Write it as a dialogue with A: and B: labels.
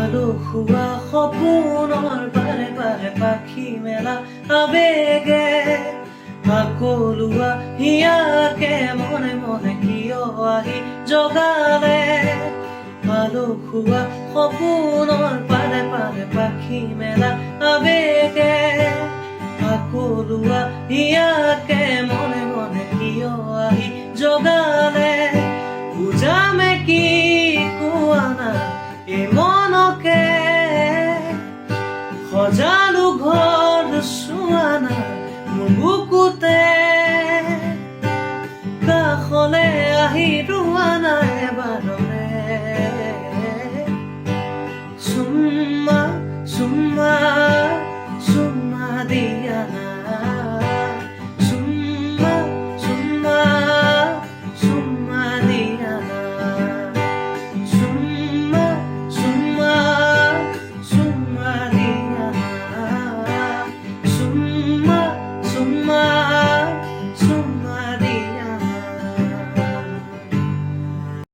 A: আলো খোৱা সপোনৰ পাৰে পাৰে পাখি মেলা আবেগে আকলোৱা হিয়াকে মনে মনে কিয় আহি জগালে আলো খোৱা সপোনৰ পাৰে পাৰে পাখি মেলা আবেগে আকলোৱা হিয়াকে মনে মনে কিয় আহি জগালে বুজামে কি কোৱা না এই মনকে সজালো ঘৰ চোৱা না মোৰ বুকুতে কাষলে আহি ৰোৱা নাই এবাৰৰে চুম্মা চুম্মা